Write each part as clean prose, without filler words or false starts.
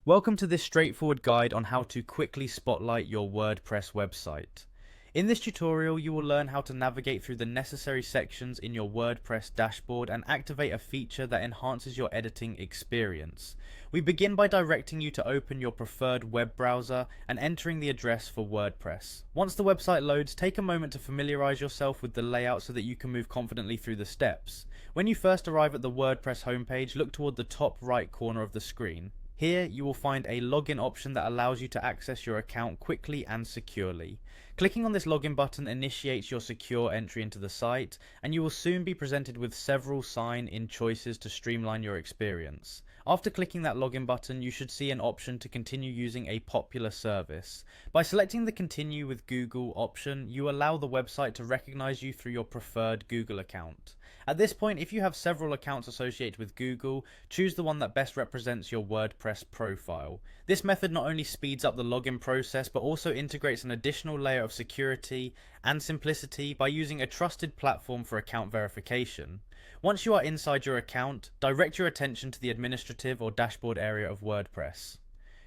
Welcome to this straightforward guide on how to quickly spotlight your WordPress website. In this tutorial, you will learn how to navigate through the necessary sections in your WordPress dashboard and activate a feature that enhances your editing experience. We begin by directing you to open your preferred web browser and entering the address for WordPress. Once the website loads, take a moment to familiarize yourself with the layout so that you can move confidently through the steps. When you first arrive at the WordPress homepage, look toward the top right corner of the screen. Here, you will find a login option that allows you to access your account quickly and securely. Clicking on this login button initiates your secure entry into the site, and you will soon be presented with several sign-in choices to streamline your experience. After clicking that login button, you should see an option to continue using a popular service. By selecting the Continue with Google option, you allow the website to recognize you through your preferred Google account. At this point, if you have several accounts associated with Google, choose the one that best represents your WordPress profile. This method not only speeds up the login process, but also integrates an additional layer of security and simplicity by using a trusted platform for account verification. Once you are inside your account, direct your attention to the administrative or dashboard area of WordPress.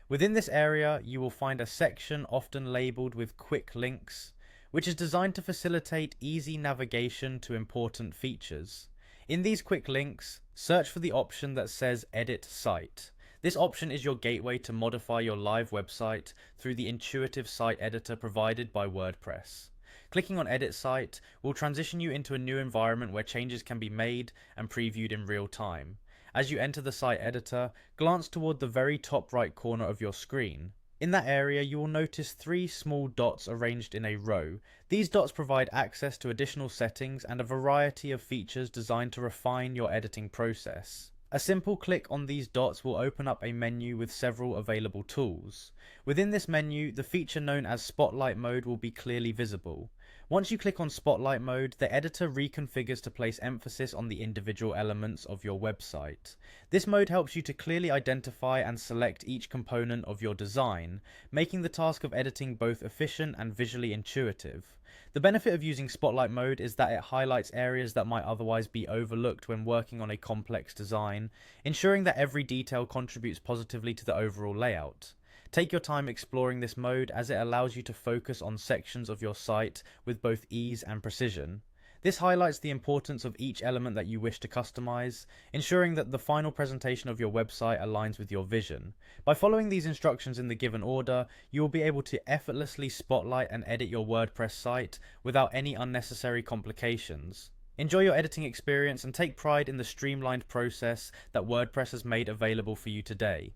Within this area, you will find a section often labeled with quick links, which is designed to facilitate easy navigation to important features. In these quick links, search for the option that says Edit Site. This option is your gateway to modify your live website through the intuitive site editor provided by WordPress. Clicking on Edit Site will transition you into a new environment where changes can be made and previewed in real time. As you enter the site editor, glance toward the very top right corner of your screen. In that area, you will notice three small dots arranged in a row. These dots provide access to additional settings and a variety of features designed to refine your editing process. A simple click on these dots will open up a menu with several available tools. Within this menu, the feature known as Spotlight Mode will be clearly visible. Once you click on Spotlight Mode, the editor reconfigures to place emphasis on the individual elements of your website. This mode helps you to clearly identify and select each component of your design, making the task of editing both efficient and visually intuitive. The benefit of using Spotlight Mode is that it highlights areas that might otherwise be overlooked when working on a complex design, ensuring that every detail contributes positively to the overall layout. Take your time exploring this mode as it allows you to focus on sections of your site with both ease and precision. This highlights the importance of each element that you wish to customize, ensuring that the final presentation of your website aligns with your vision. By following these instructions in the given order, you will be able to effortlessly spotlight and edit your WordPress site without any unnecessary complications. Enjoy your editing experience and take pride in the streamlined process that WordPress has made available for you today.